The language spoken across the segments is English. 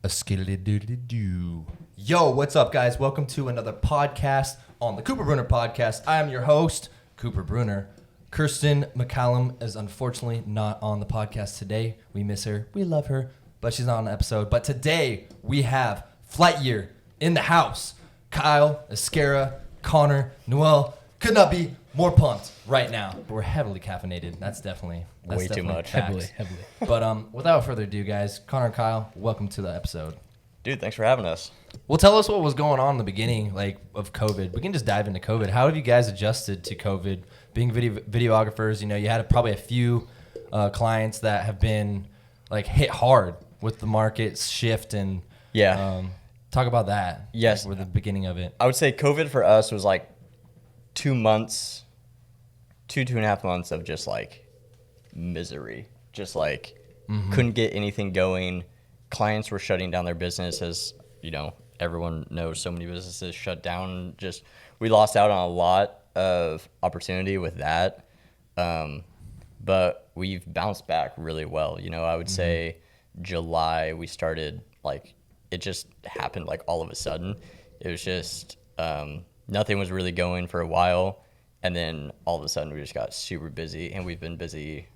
A skiddy-doo-doo-doo. Yo, what's up, guys? Welcome to another podcast on the Cooper Brunner podcast. I am your host, Cooper Brunner. Kirsten McCallum is unfortunately not on the podcast today. We miss her. We love her, but she's not on the episode. But today, we have Flight Year in the house. Kyle, Escara, Connor, Noel. Could not be more pumped right now. We're heavily caffeinated. That's definitely Way too much. Heavily. But without further ado, guys, Connor and Kyle, welcome to the episode. Dude, thanks for having us. Well, tell us what was going on in the beginning, like of COVID. We can just dive into COVID. How have you guys adjusted to COVID? Being videographers, you know, you had probably a few clients that have been like hit hard with the market's shift and talk about that. Yes, like, the beginning of it. I would say COVID for us was like 2 months, two and a half months of just like misery. Just like couldn't get anything going. Clients were shutting down their business, as you know, everyone knows so many businesses shut down. Just we lost out on a lot of opportunity with that. But we've bounced back really well. You know, I would say July we started, like it just happened like all of a sudden. It was just nothing was really going for a while, and then all of a sudden we just got super busy, and we've been busy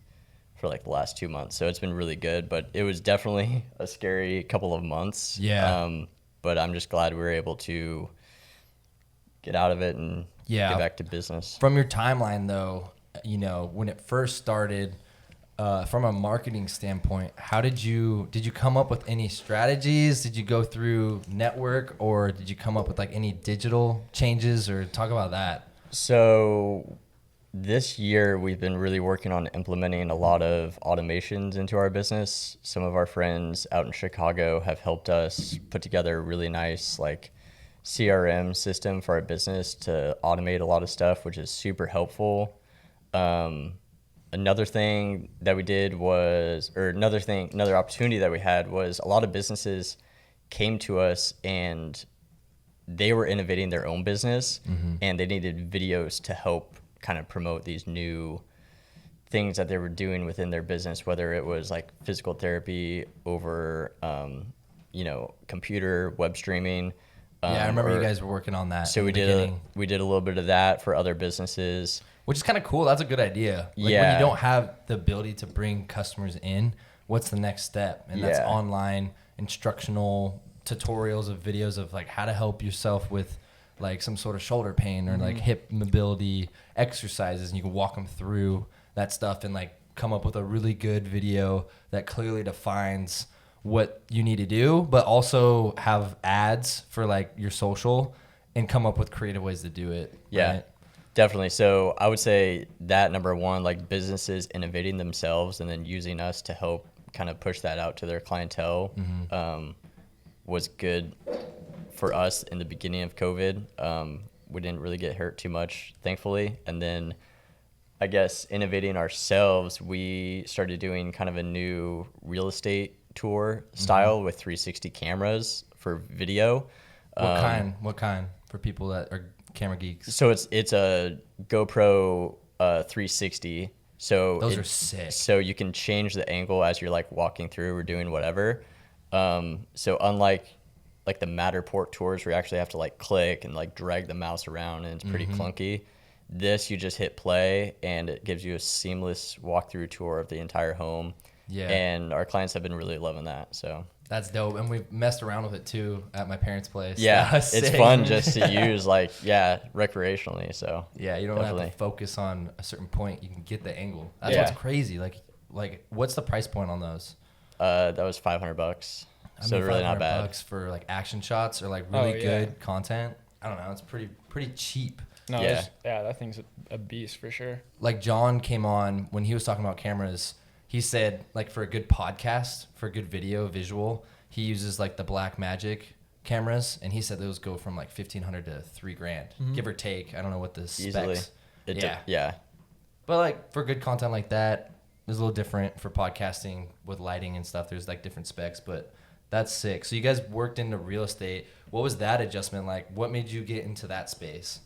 for like the last 2 months. So it's been really good, but it was definitely a scary couple of months. Yeah. But I'm just glad we were able to get out of it and get back to business. From your timeline though, you know, when it first started, from a marketing standpoint, how did you come up with any strategies? Did you go through network, or did you come up with like any digital changes, or talk about that? So this year we've been really working on implementing a lot of automations into our business. Some of our friends out in Chicago have helped us put together a really nice like CRM system for our business to automate a lot of stuff, which is super helpful. Another thing that we did was, or another opportunity that we had was a lot of businesses came to us and they were innovating their own business and they needed videos to help kind of promote these new things that they were doing within their business, whether it was like physical therapy over, computer, web streaming. I remember you guys were working on that. So we did a little bit of that for other businesses. Which is kind of cool. That's a good idea. Like when you don't have the ability to bring customers in, what's the next step? And that's online instructional tutorials of videos of like how to help yourself with like some sort of shoulder pain or like hip mobility exercises, and you can walk them through that stuff and like come up with a really good video that clearly defines what you need to do, but also have ads for like your social and come up with creative ways to do it. Yeah, right? Definitely. So I would say that number one, like businesses innovating themselves and then using us to help kind of push that out to their clientele was good for us in the beginning of COVID. We didn't really get hurt too much, thankfully. And then I guess innovating ourselves, we started doing kind of a new real estate tour style with 360 cameras for video. What kind for people that are camera geeks? So it's a GoPro 360. So those are sick. So you can change the angle as you're like walking through or doing whatever. So unlike like the Matterport tours where you actually have to like click and like drag the mouse around and it's pretty clunky, this you just hit play and it gives you a seamless walkthrough tour of the entire home. Yeah. And our clients have been really loving that. So that's dope. And we've messed around with it too at my parents' place. Yeah. It's fun just to use like, recreationally. So yeah, you don't have to focus on a certain point. You can get the angle. That's what's crazy. Like what's the price point on those? That was $500. So really not bad. $500 for like action shots or like really good content. I don't know. It's pretty cheap. No, that thing's a beast for sure. Like John came on when he was talking about cameras. He said like for a good podcast, for a good visual, he uses like the Blackmagic cameras, and he said those go from like $1,500 to $3,000, give or take. I don't know what the specs. Yeah. But like for good content like that, it's a little different for podcasting with lighting and stuff. There's like different specs, but that's sick. So you guys worked into real estate. What was that adjustment like? What made you get into that space?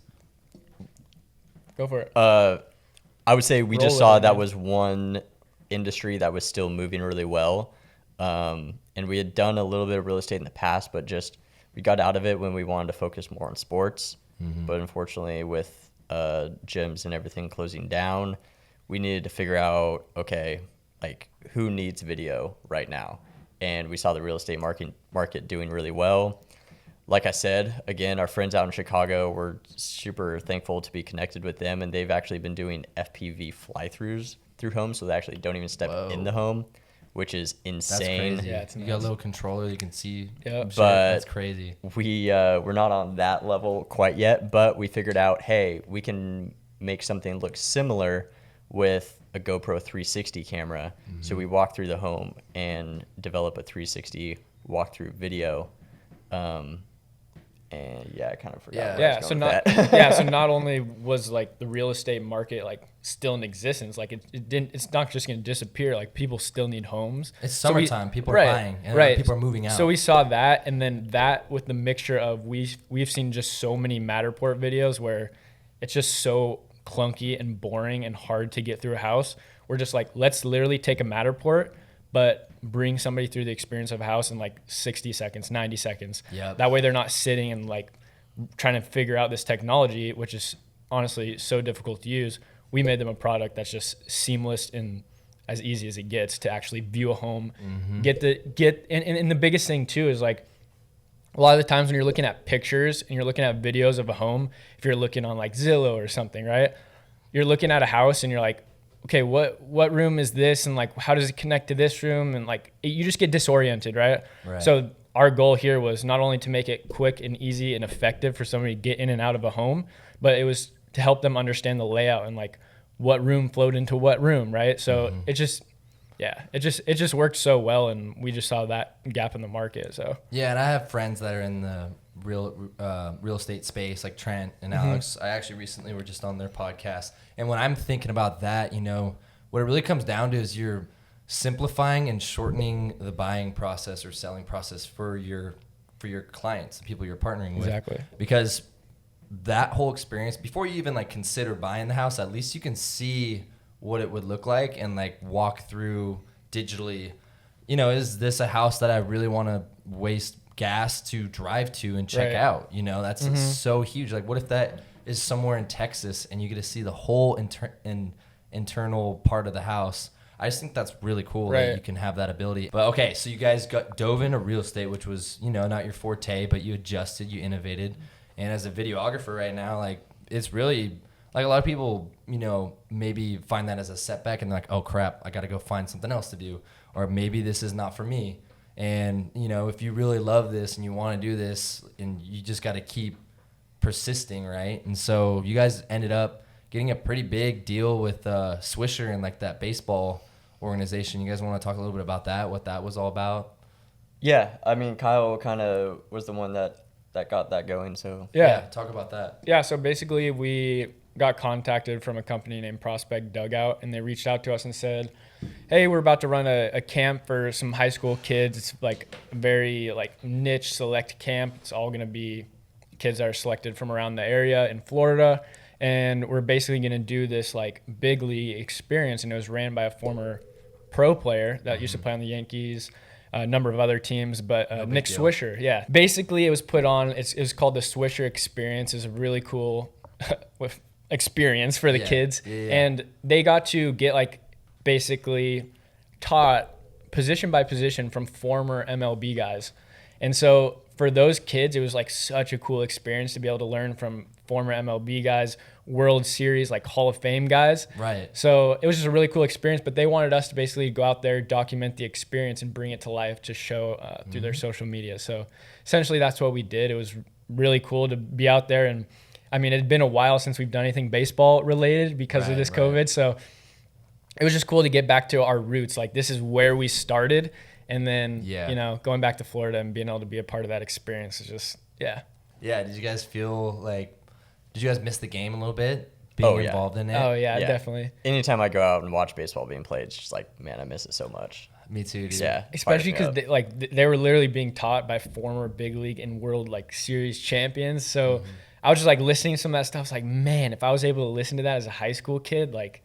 Go for it. I would say we just saw that was one industry that was still moving really well. And we had done a little bit of real estate in the past, but just we got out of it when we wanted to focus more on sports. But unfortunately, with gyms and everything closing down, we needed to figure out, okay, like who needs video right now? And we saw the real estate market doing really well. Like I said, again, our friends out in Chicago, we're super thankful to be connected with them, and they've actually been doing FPV fly-throughs through homes, so they actually don't even step in the home, which is insane. That's crazy. Yeah, it's you got a little controller, you can see. Yep. Shit. But That's crazy. We're not on that level quite yet, but we figured out, hey, we can make something look similar with a GoPro 360 camera. So we walk through the home and develop a 360 walkthrough video. And yeah, I kind of forgot. Yeah. So not only was like the real estate market like still in existence, like it's not just going to disappear. Like people still need homes. It's summertime. People are buying. And people are moving out. So we saw that, and then that with the mixture of we've seen just so many Matterport videos where it's just so clunky and boring and hard to get through a house. We're just like, let's literally take a Matterport, but bring somebody through the experience of a house in like 60 seconds, 90 seconds. Yep. That way they're not sitting and like trying to figure out this technology, which is honestly so difficult to use. We made them a product that's just seamless and as easy as it gets to actually view a home. And the biggest thing too is like a lot of the times when you're looking at pictures and you're looking at videos of a home, if you're looking on like Zillow or something, right? You're looking at a house and you're like, okay, what room is this? And like, how does it connect to this room? And like, you just get disoriented, right? So our goal here was not only to make it quick and easy and effective for somebody to get in and out of a home, but it was to help them understand the layout and like what room flowed into what room, right? So it just worked so well, and we just saw that gap in the market. So yeah, and I have friends that are in the real estate space, like Trent and Alex. I actually recently were just on their podcast, and when I'm thinking about that, you know, what it really comes down to is you're simplifying and shortening the buying process or selling process for your clients, the people you're partnering with. Exactly. Because that whole experience, before you even like consider buying the house, at least you can see what it would look like and like walk through digitally, you know, is this a house that I really want to waste gas to drive to and check out? You know, that's so huge. Like, what if that is somewhere in Texas and you get to see the whole internal part of the house? I just think that's really cool that you can have that ability. But okay, so you guys dove into real estate, which was, you know, not your forte, but you adjusted, you innovated. And as a videographer right now, like, it's really like a lot of people, you know, maybe find that as a setback and they're like, oh crap, I got to go find something else to do. Or maybe this is not for me. And, you know, if you really love this and you want to do this, and you just got to keep persisting, right? And so you guys ended up getting a pretty big deal with Swisher and like that baseball organization. You guys want to talk a little bit about that, what that was all about? Yeah, I mean, Kyle kind of was the one that got that going. So yeah, talk about that. Yeah, so basically we got contacted from a company named Prospect Dugout, and they reached out to us and said, hey, we're about to run a camp for some high school kids. It's like a very like niche select camp. It's all going to be kids that are selected from around the area in Florida. And we're basically going to do this like big league experience. And it was ran by a former pro player that used to play on the Yankees, a number of other teams, but Nick Swisher. Yeah. Basically it was put on, it's called the Swisher Experience. It's a really cool experience for the kids. And they got to get like basically taught position by position from former MLB guys. And so for those kids, it was like such a cool experience to be able to learn from former MLB guys, World Series, like Hall of Fame guys. Right. So it was just a really cool experience, but they wanted us to basically go out there, document the experience, and bring it to life to show through their social media. So essentially that's what we did. It was really cool to be out there. And I mean, it had been a while since we've done anything baseball related because of this COVID. So it was just cool to get back to our roots. Like, this is where we started. And then, you know, going back to Florida and being able to be a part of that experience is just, Yeah, did you guys feel like, did you guys miss the game a little bit? Being involved in it? Oh, yeah, definitely. Anytime I go out and watch baseball being played, it's just like, man, I miss it so much. Me too, dude. Yeah. Especially because they were literally being taught by former big league and world like series champions. So I was just like listening to some of that stuff. I was like, man, if I was able to listen to that as a high school kid, like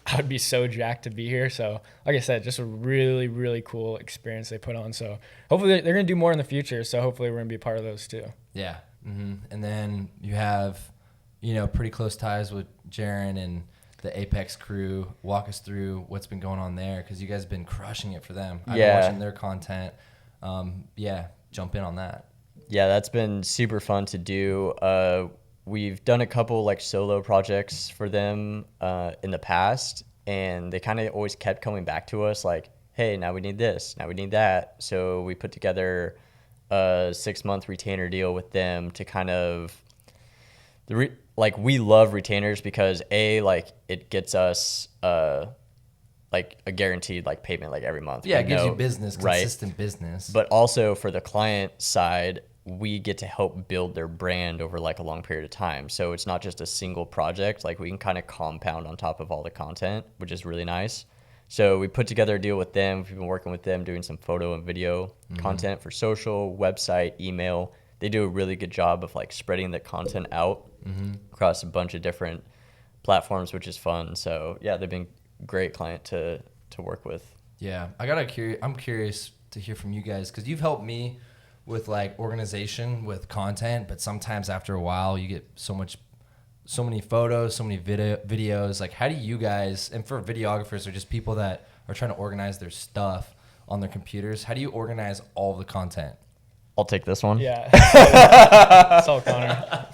I would be so jacked to be here. So like I said, just a really, really cool experience they put on. So hopefully they're going to do more in the future. So hopefully we're going to be a part of those too. Yeah. And then you have, pretty close ties with Jaron and the Apex crew. Walk us through what's been going on there, because you guys have been crushing it for them. I've been watching their content. Jump in on that. Yeah, that's been super fun to do. We've done a couple like solo projects for them in the past, and they kind of always kept coming back to us like, hey, now we need this, now we need that. So we put together a 6-month retainer deal with them to kind of we love retainers because it gets us like a guaranteed like payment like every month. Yeah, it gives you business, consistent business. But also for the client side, we get to help build their brand over like a long period of time. So it's not just a single project. Like we can kind of compound on top of all the content, which is really nice. So we put together a deal with them. We've been working with them doing some photo and video content for social, website, email. They do a really good job of like spreading the content out across a bunch of different platforms, which is fun. So yeah, they've been a great client to work with. Yeah, I'm curious to hear from you guys, because you've helped me with like organization with content, but sometimes after a while you get so many photos, so many videos. Like, how do you guys, and for videographers or just people that are trying to organize their stuff on their computers, how do you organize all the content? I'll take this one. Yeah. That's all Connor.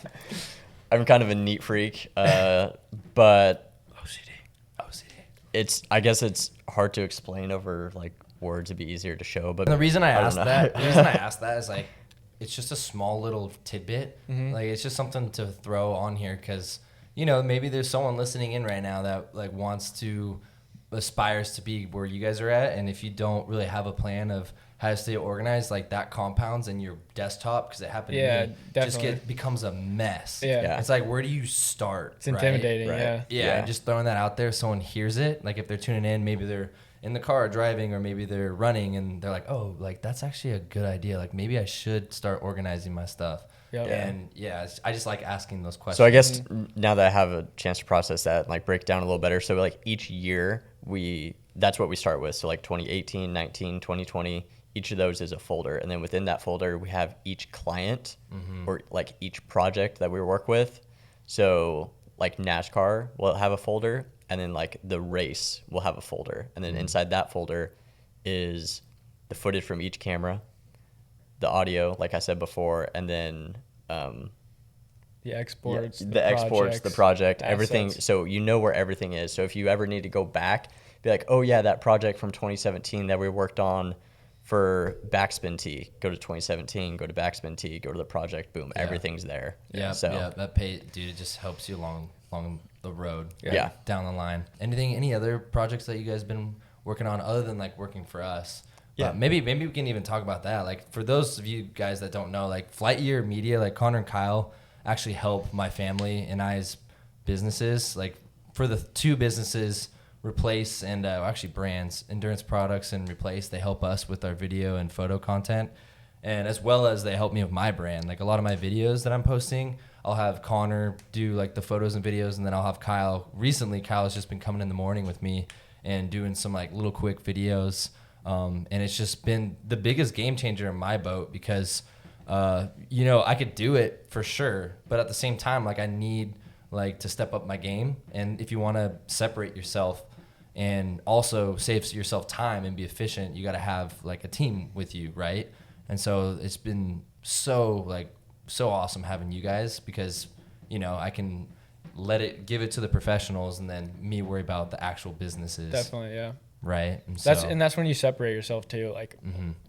I'm kind of a neat freak, but OCD. I guess it's hard to explain over like words. It'd be easier to show. But the reason I asked that is like, it's just a small little tidbit. Like, it's just something to throw on here because, maybe there's someone listening in right now that like aspires to be where you guys are at. And if you don't really have a plan of how to stay organized, like that compounds in your desktop, because it happened to me, definitely. becomes a mess. Yeah. It's like, where do you start? It's intimidating. Right? Yeah. Just throwing that out there, someone hears it. Like if they're tuning in, maybe they're in the car driving, or maybe they're running and they're like, oh, like that's actually a good idea. Like maybe I should start organizing my stuff. Yep. And I just like asking those questions. So I guess now that I have a chance to process that, like break down a little better. So like each year that's what we start with. So like 2018, 19, 2020, each of those is a folder. And then within that folder, we have each client or like each project that we work with. So like NASCAR will have a folder, and then like the race will have a folder. And then inside that folder is the footage from each camera, the audio, like I said before, and then the exports, the project, assets. Everything. So you know where everything is. So if you ever need to go back, be like, oh yeah, that project from 2017 that we worked on for Backspin T, go to 2017, go to Backspin T, go to the project, boom, everything's there. Dude, it just helps you along the road. Down the line. Any other projects that you guys been working on other than like working for us? Yeah, maybe we can even talk about that. Like for those of you guys that don't know, like Flight Year Media, like Connor and Kyle actually help my family and I's businesses. Like for the two businesses, Replace and actually brands, Endurance Products and Replace, they help us with our video and photo content, and as well as they help me with my brand. Like a lot of my videos that I'm posting, I'll have Connor do like the photos and videos, and then I'll have Kyle. Recently, Kyle's just been coming in the morning with me and doing some like little quick videos. And it's just been the biggest game changer in my boat because, I could do it for sure, but at the same time, like I need like to step up my game. And if you want to separate yourself and also save yourself time and be efficient, you got to have like a team with you, right? And so it's been so awesome having you guys because, I can give it to the professionals and then me worry about the actual businesses. Definitely, yeah. Right. And that's when you separate yourself too. Like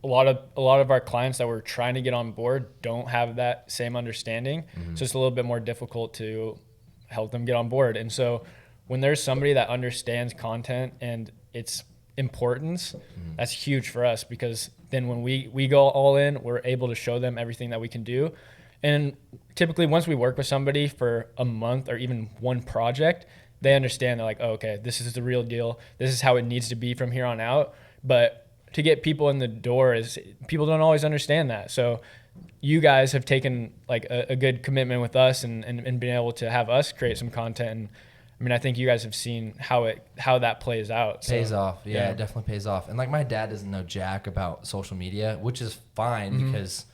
a lot of our clients that we're trying to get on board don't have that same understanding. So it's a little bit more difficult to help them get on board. And so when there's somebody that understands content and its importance, that's huge for us, because then when we go all in, we're able to show them everything that we can do. And typically once we work with somebody for a month or even one project, they understand. They're like, oh, okay, this is the real deal. This is how it needs to be from here on out. But to get people in the door people don't always understand that. So you guys have taken like a good commitment with us and been able to have us create some content and I mean, I think you guys have seen how that plays out. So, Pays off. Yeah, it definitely pays off. And like my dad doesn't know jack about social media, which is fine because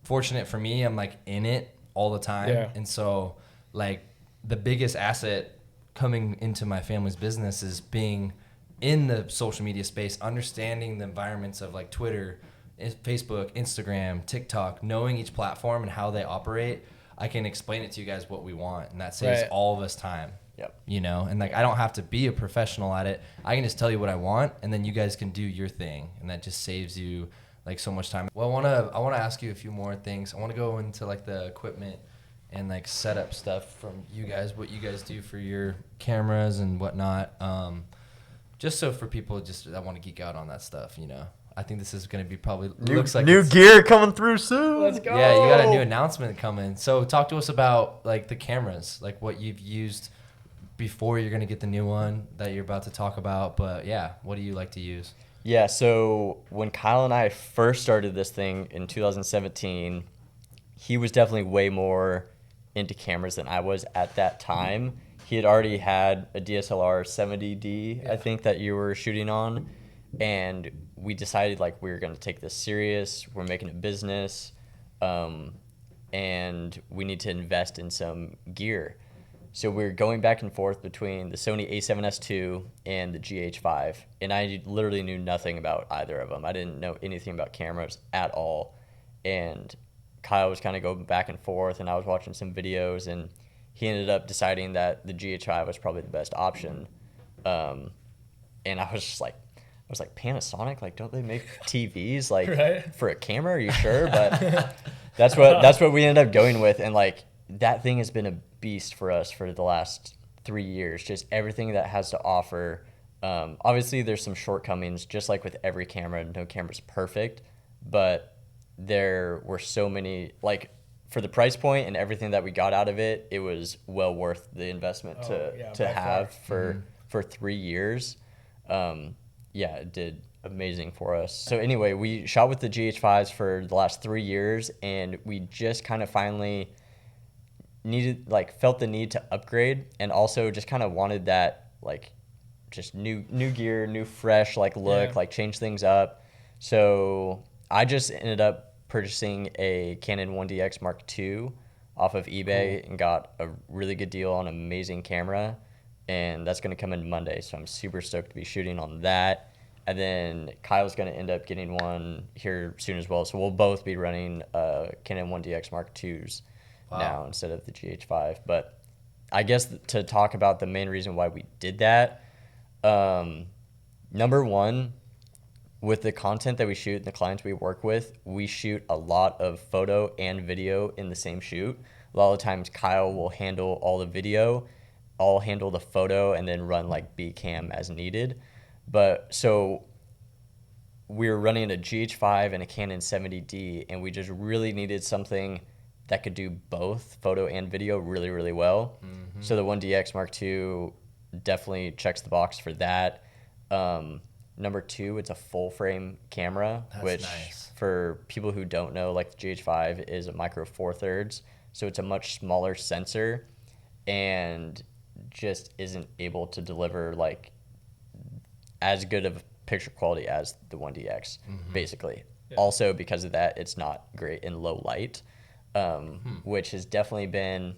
fortunate for me, I'm like in it all the time. Yeah. And so like the biggest asset coming into my family's business is being in the social media space, understanding the environments of like Twitter, Facebook, Instagram, TikTok, knowing each platform and how they operate. I can explain it to you guys what we want, and that saves all of us time. Yep. You know, and like I don't have to be a professional at it. I can just tell you what I want, and then you guys can do your thing, and that just saves you like so much time. Well, I wanna ask you a few more things. I wanna go into like the equipment and like setup stuff from you guys, what you guys do for your cameras and whatnot. Just so for people just that want to geek out on that stuff, you know. I think this is going to be probably looks like new gear coming through soon. Let's go. Yeah, you got a new announcement coming. So talk to us about like the cameras, like what you've used before you're going to get the new one that you're about to talk about. But yeah, what do you like to use? Yeah, so when Kyle and I first started this thing in 2017, he was definitely way more into cameras than I was at that time. He had already had a DSLR 70D, I think, that you were shooting on. And we decided like we were going to take this serious. We're making a business, and we need to invest in some gear. So we're going back and forth between the Sony a7S II and the GH5, and I literally knew nothing about either of them. I didn't know anything about cameras at all, and Kyle was kind of going back and forth, and I was watching some videos, and he ended up deciding that the GH5 was probably the best option. And I was like, Panasonic, like, don't they make TVs like for a camera? Are you sure? But that's what we ended up going with. And like, that thing has been a beast for us for the last 3 years. Just everything that has to offer. Obviously there's some shortcomings, just like with every camera. No camera's perfect, but there were so many, like, for the price point and everything that we got out of it, it was well worth the investment to have for 3 years. Yeah, it did amazing for us. So anyway, we shot with the GH5s for the last 3 years, and we just kind of finally felt the need to upgrade, and also just kind of wanted that like just new gear, new fresh like look, like change things up. So I just ended up purchasing a Canon 1DX Mark II off of eBay and got a really good deal on an amazing camera, and that's going to come in Monday, so I'm super stoked to be shooting on that. And then Kyle's going to end up getting one here soon as well, so we'll both be running Canon 1DX Mark IIs now instead of the GH5. But I guess to talk about the main reason why we did that, number one, with the content that we shoot and the clients we work with, we shoot a lot of photo and video in the same shoot. A lot of times Kyle will handle all the video, I'll handle the photo, and then run like B cam as needed. But so we were running a GH5 and a Canon 70D, and we just really needed something that could do both photo and video really, really well. Mm-hmm. So the 1DX Mark II definitely checks the box for that. Number two, it's a full frame camera, which nice. For people who don't know, like the GH5 is a micro four thirds. So it's a much smaller sensor and just isn't able to deliver like as good of picture quality as the 1DX, basically. Yeah. Also, because of that, it's not great in low light, which has definitely been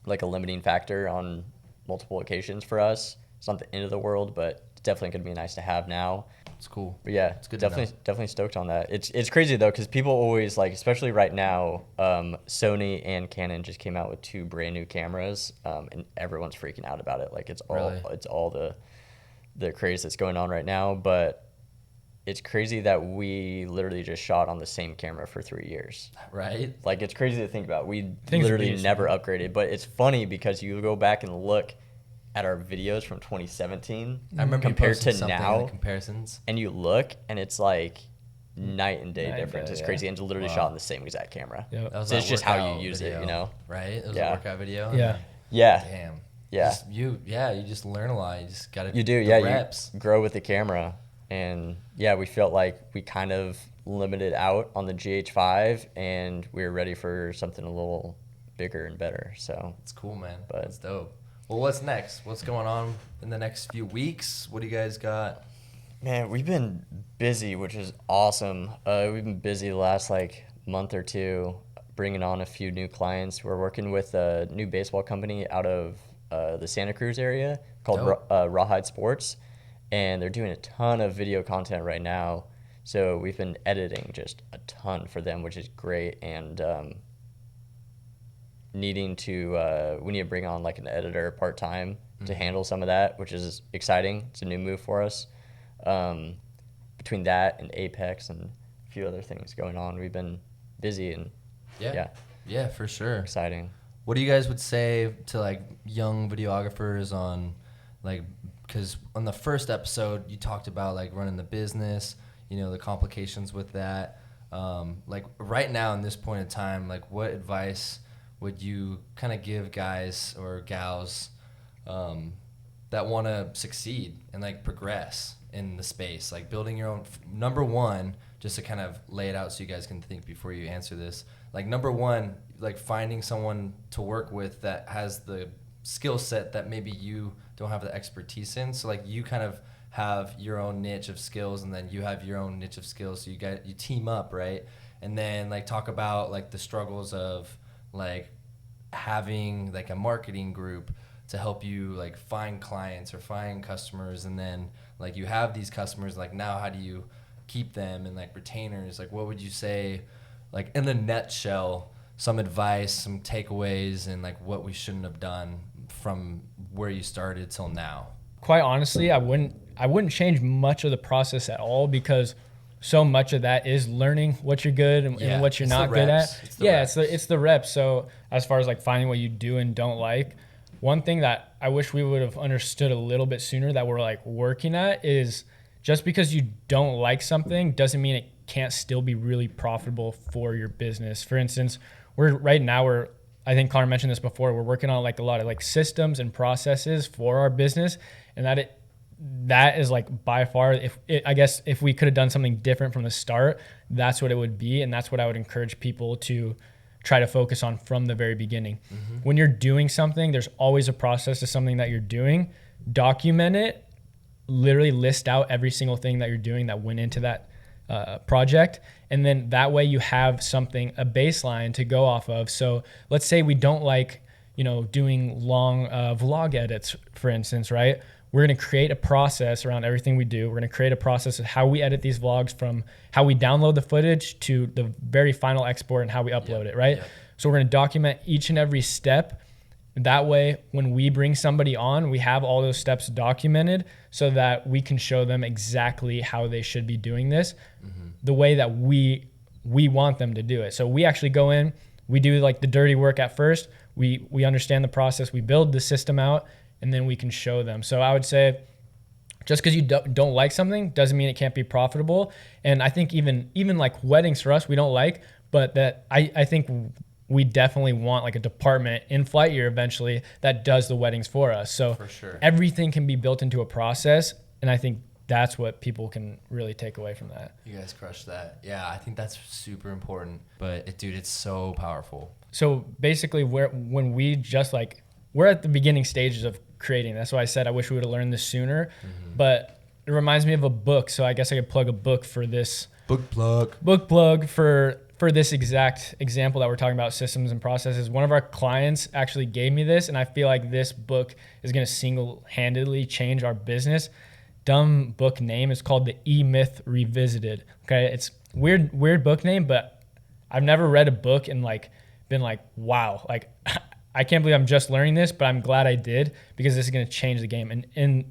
like a limiting factor on multiple occasions for us. It's not the end of the world, but it's definitely going to be nice to have now. It's cool. But yeah, it's good. Definitely stoked on that. It's crazy though, because people always like, especially right now, Sony and Canon just came out with 2 brand new cameras, and everyone's freaking out about it. Like it's all the craze that's going on right now. But it's crazy that we literally just shot on the same camera for 3 years. Right. Like it's crazy to think about. We literally never upgraded. But it's funny because you go back and look at our videos from 2017 compared to now, like comparisons, and you look and it's like night and day difference. It's crazy, and it's literally shot on the same exact camera. Yep. So it's just how you use it, you know? Right? It was a workout video. Yeah. Damn. Yeah. You just learn a lot. You just gotta reps. You grow with the camera. And yeah, we felt like we kind of limited out on the GH5, and we were ready for something a little bigger and better. So it's cool, man. But it's dope. Well, what's next? What's going on in the next few weeks? What do you guys got? Man, we've been busy, which is awesome. We've been busy the last month or two, bringing on a few new clients. We're working with a new baseball company out of the Santa Cruz area called Rawhide Sports, and they're doing a ton of video content right now. So we've been editing just a ton for them, which is great, and we need to bring on an editor part-time to handle some of that, which is exciting. It's a new move for us. Between that and Apex and a few other things going on, we've been busy and yeah, for sure, exciting. What do you guys would say to young videographers on because on the first episode you talked about running the business, the complications with that. Right now in this point in time, what advice would you kind of give guys or gals that want to succeed and progress in the space, building your own? Number one, just to kind of lay it out so you guys can think before you answer this, number one, finding someone to work with that has the skill set that maybe you don't have the expertise in. So you kind of have your own niche of skills, and then you have your own niche of skills, so you team up, right? And then talk about the struggles of having a marketing group to help you find clients or find customers, and then you have these customers, now how do you keep them, and retainers? What would you say, in a nutshell, some advice, some takeaways, and what we shouldn't have done from where you started till now? Quite honestly, I wouldn't change much of the process at all, because so much of that is learning what you're good and what you're not good at. It's the reps. So as far as finding what you do and don't like, one thing that I wish we would have understood a little bit sooner that we're working at is, just because you don't like something doesn't mean it can't still be really profitable for your business. For instance, I think Connor mentioned this before, we're working on a lot of systems and processes for our business, and that is by far, I guess if we could have done something different from the start, that's what it would be. And that's what I would encourage people to try to focus on from the very beginning. Mm-hmm. When you're doing something, there's always a process to something that you're doing. Document it, literally list out every single thing that you're doing that went into that project. And then that way you have a baseline to go off of. So let's say we don't doing long vlog edits, for instance, right? We're going to create a process around everything we do. We're going to create a process of how we edit these vlogs, from how we download the footage to the very final export and how we upload it, right? So we're going to document each and every step. That way, when we bring somebody on, we have all those steps documented so that we can show them exactly how they should be doing this, the way that we want them to do it. So we actually go in, we do the dirty work at first. We understand the process, we build the system out, and then we can show them. So I would say, just because you don't like something doesn't mean it can't be profitable. And I think even weddings for us, we don't like, but that I think we definitely want a department in Flight Year eventually that does the weddings for us. So for sure, everything can be built into a process. And I think that's what people can really take away from that. You guys crushed that. Yeah, I think that's super important. But it's so powerful. So basically, when we just we're at the beginning stages of creating. That's why I said I wish we would have learned this sooner. Mm-hmm. But it reminds me of a book. So I guess I could plug a book for this. Book plug for this exact example that we're talking about, systems and processes. One of our clients actually gave me this, and I feel like this book is going to single-handedly change our business. Dumb book name. It's called The E-Myth Revisited. Okay, it's weird book name, but I've never read a book and been wow, I can't believe I'm just learning this, but I'm glad I did, because this is going to change the game. And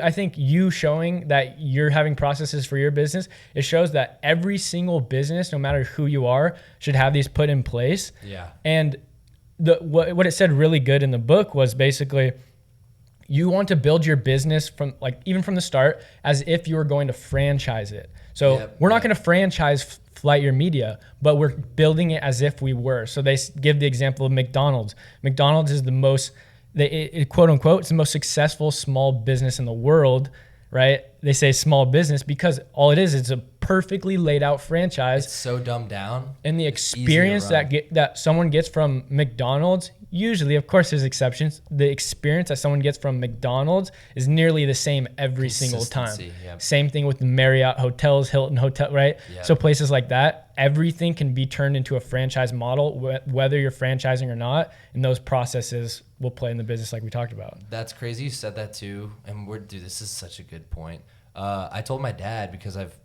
I think you showing that you're having processes for your business, it shows that every single business, no matter who you are, should have these put in place. Yeah. And what it said really good in the book was basically, you want to build your business from even from the start as if you were going to franchise it. So we're not going to franchise Flight Year Media, but we're building it as if we were. So they give the example of McDonald's. McDonald's is the most, quote unquote, it's the most successful small business in the world. right? They say small business because all it is, it's a perfectly laid out franchise. It's so dumbed down. And the experience that someone gets from McDonald's, usually, of course, there's exceptions. The experience that someone gets from McDonald's is nearly the same every single time. Yep. Same thing with the Marriott hotels, Hilton Hotel, right? Yep. So places like that, everything can be turned into a franchise model, whether you're franchising or not. And those processes will play in the business like we talked about. That's crazy. You said that too. And dude, this is such a good point. I told my dad, because I've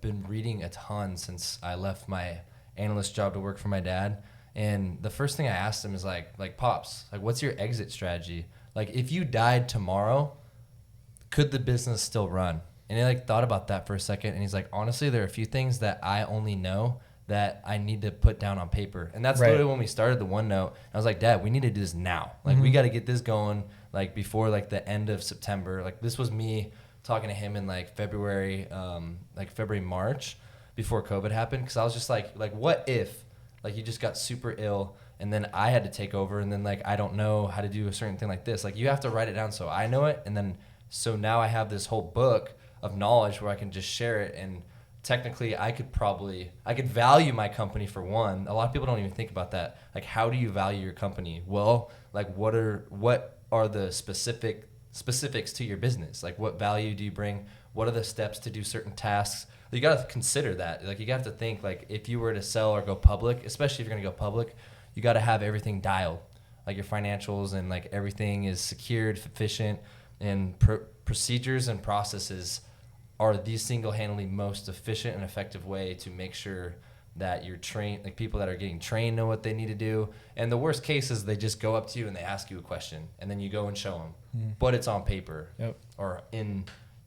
been reading a ton since I left my analyst job to work for my dad. And the first thing I asked him is like, Pops, like, what's your exit strategy? Like, if you died tomorrow, could the business still run? And he like thought about that for a second. And he's like, honestly, there are a few things that I only know that I need to put down on paper. And that's literally when we started the OneNote. I was like, Dad, we need to do this now. Like, we got to get this going like before like the end of September. Like, this was me talking to him in like February, March, before COVID happened. Cause I was just like, what if like you just got super ill and then I had to take over and then like I don't know how to do a certain thing like this. Like, you have to write it down so I know it. And then so now I have this whole book of knowledge where I can just share it. And technically I could value my company for one. A lot of people don't even think about that. Like, how do you value your company? Well, like what are the specifics to your business? Like, what value do you bring? What are the steps to do certain tasks? You got to consider that. Like, you got to think, like, if you were to sell or go public, especially if you're going to go public, you got to have everything dialed, like your financials, and like everything is secured, efficient, and procedures and processes are the single-handedly most efficient and effective way to make sure that you're trained, like people that are getting trained know what they need to do. And the worst case is they just go up to you and they ask you a question and then you go and show them, but it's on paper or in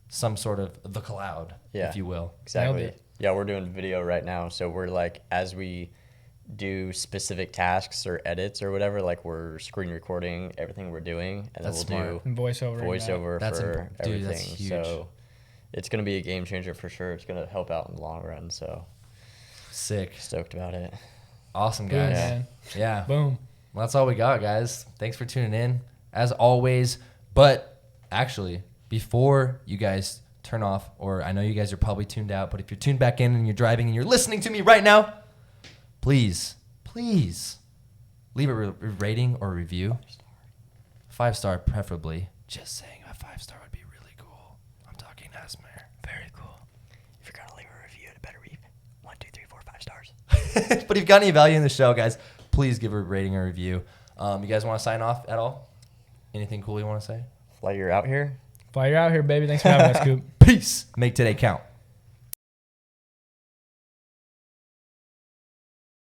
some sort of the cloud, if you will. Exactly. Yeah, we're doing video right now. So we're like, as we do specific tasks or edits or whatever, like we're screen recording everything we're doing, and then we'll do voiceover for everything. That's huge. So it's going to be a game changer for sure. It's going to help out in the long run. So sick. Stoked about it. Awesome, guys. Man. Yeah. Boom. Well, that's all we got, guys. Thanks for tuning in, as always. But actually, before you guys turn off, or I know you guys are probably tuned out, but if you're tuned back in and you're driving and you're listening to me right now, please leave a rating or review. 5-star preferably. Just saying, a 5-star would be really cool. I'm talking Asmer. Very cool. If you're going to leave a review, it better be 1, 2, 3, 4, 5 stars. But if you've got any value in the show, guys, please give a rating or review. You guys want to sign off at all? Anything cool you want to say? While you're out here? While you're out here, baby. Thanks for having us, Coop. Peace. Make today count.